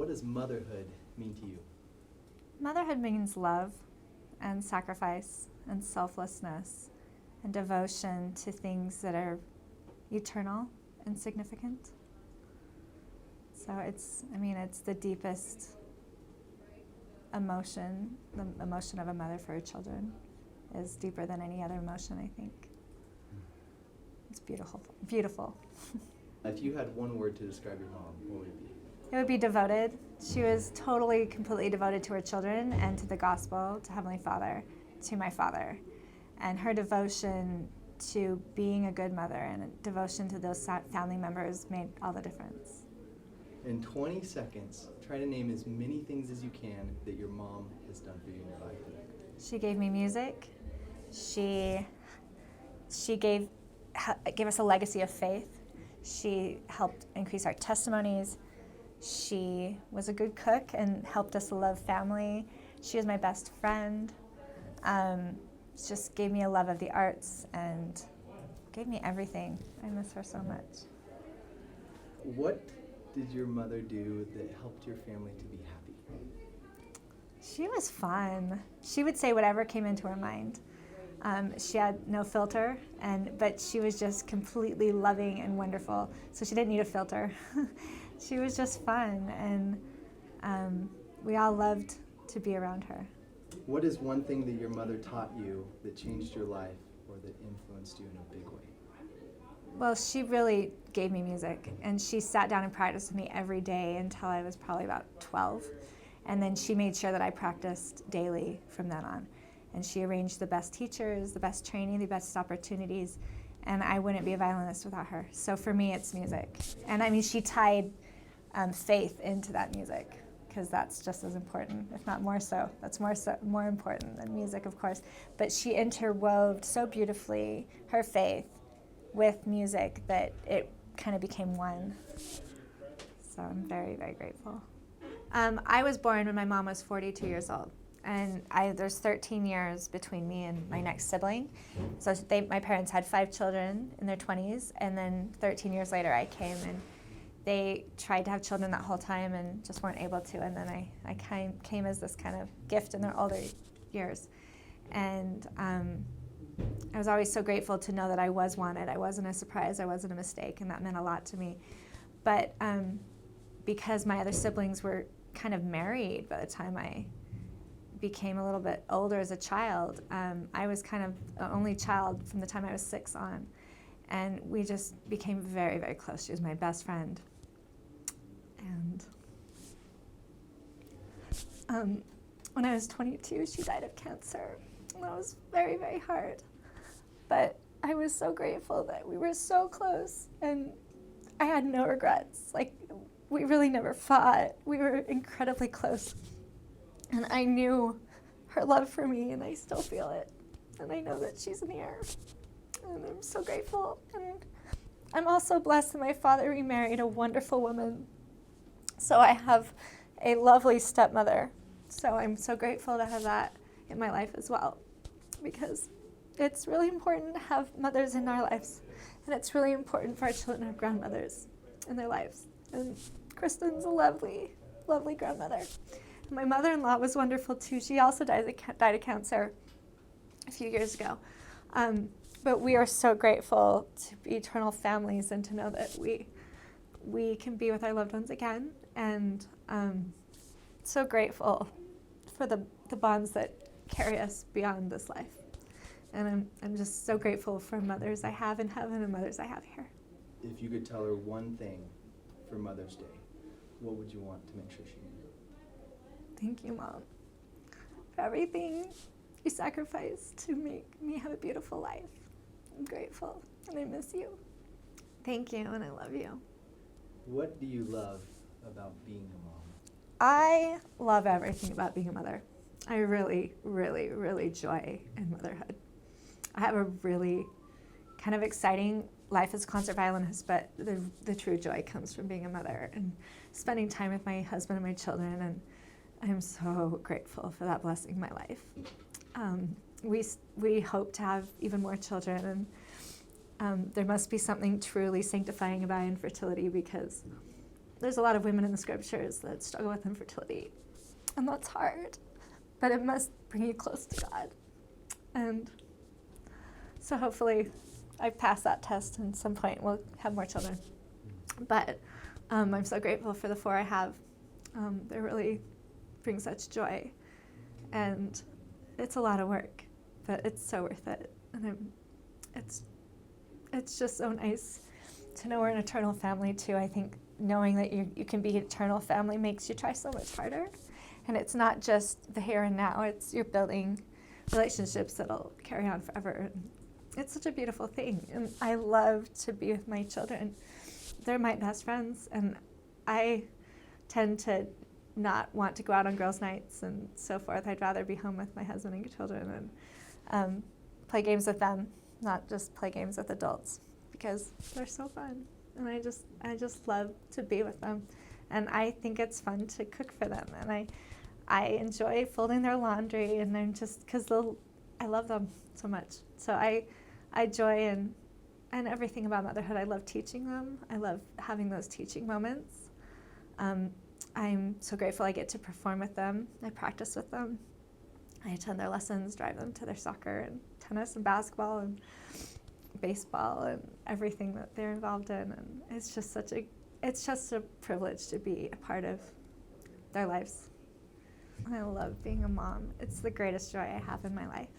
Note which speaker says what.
Speaker 1: does motherhood mean to you?
Speaker 2: Motherhood means love and sacrifice and selflessness and devotion to things that are eternal and significant. So it's the deepest emotion. The emotion of a mother for her children is deeper than any other emotion, I think. It's beautiful, beautiful.
Speaker 1: If you had one word to describe your mom, what would it be?
Speaker 2: It would be devoted. She was totally, completely devoted to her children and to the gospel, to Heavenly Father, to my father. And her devotion to being a good mother and devotion to those family members made all the difference.
Speaker 1: In 20 seconds, try to name as many things as you can that your mom has done for you in your life.
Speaker 2: She gave me music. She gave us a legacy of faith. She helped increase our testimonies. She was a good cook and helped us love family. She was my best friend. Just gave me a love of the arts and gave me everything. I miss her so much.
Speaker 1: What did your mother do that helped your family to be happy?
Speaker 2: She was fun. She would say whatever came into her mind. She had no filter, but she was just completely loving and wonderful. So she didn't need a filter. She was just fun, and we all loved to be around her.
Speaker 1: What is one thing that your mother taught you that changed your life or that influenced you in a big way?
Speaker 2: Well, she really gave me music, and she sat down and practiced with me every day until I was probably about 12. And then she made sure that I practiced daily from then on. And she arranged the best teachers, the best training, the best opportunities, and I wouldn't be a violinist without her. So for me, it's music. And she tied faith into that music, because that's just as important, if not more so. That's more important than music, of course. But she interwove so beautifully her faith with music that it kind of became one. So I'm very, very grateful. I was born when my mom was 42 years old. And there's 13 years between me and my next sibling. So my parents had 5 children in their 20s, and then 13 years later I came, and they tried to have children that whole time and just weren't able to. And then I came as this kind of gift in their older years. And I was always so grateful to know that I was wanted. I wasn't a surprise, I wasn't a mistake, and that meant a lot to me. But because my other siblings were kind of married by the time I became a little bit older as a child, I was kind of the only child from the time I was 6 on. And we just became very, very close. She was my best friend. And when I was 22, she died of cancer. And that was very, very hard. But I was so grateful that we were so close, and I had no regrets. Like, we really never fought. We were incredibly close. And I knew her love for me, and I still feel it. And I know that she's in the air. And I'm so grateful. And I'm also blessed that my father remarried a wonderful woman. So I have a lovely stepmother. So I'm so grateful to have that in my life as well, because it's really important to have mothers in our lives. And it's really important for our children to have grandmothers in their lives. And Kristen's a lovely, lovely grandmother. My mother-in-law was wonderful too. She also died of cancer a few years ago. But we are so grateful to be eternal families and to know that we can be with our loved ones again. And so grateful for the bonds that carry us beyond this life. And I'm just so grateful for mothers I have in heaven and mothers I have here.
Speaker 1: If you could tell her one thing for Mother's Day, what would you want to make sure she knew?
Speaker 2: Thank you, Mom, for everything you sacrificed to make me have a beautiful life. I'm grateful, and I miss you. Thank you, and I love you.
Speaker 1: What do you love about being a mom?
Speaker 2: I love everything about being a mother. I really, really, really joy in motherhood. I have a really kind of exciting life as a concert violinist, but the true joy comes from being a mother and spending time with my husband and my children, and I'm so grateful for that blessing in my life. We hope to have even more children, and there must be something truly sanctifying about infertility, because there's a lot of women in the scriptures that struggle with infertility, and that's hard, but it must bring you close to God. And so hopefully I pass that test, and at some point we'll have more children. But I'm so grateful for the 4 I have. They really bring such joy, and it's a lot of work, but it's so worth it. And it's just so nice to know we're an eternal family too. I think knowing that you can be an eternal family makes you try so much harder. And it's not just the here and now, it's you're building relationships that'll carry on forever. And it's such a beautiful thing. And I love to be with my children. They're my best friends, and I tend to not want to go out on girls' nights and so forth. I'd rather be home with my husband and children and play games with them, not just play games with adults, because they're so fun. And I just love to be with them. And I think it's fun to cook for them. And I enjoy folding their laundry, and I'm just, because I love them so much. So I joy in everything about motherhood. I love teaching them. I love having those teaching moments. I'm so grateful I get to perform with them. I practice with them. I attend their lessons, drive them to their soccer and tennis and basketball and baseball and everything that they're involved in. And it's just a privilege to be a part of their lives. I love being a mom. It's the greatest joy I have in my life.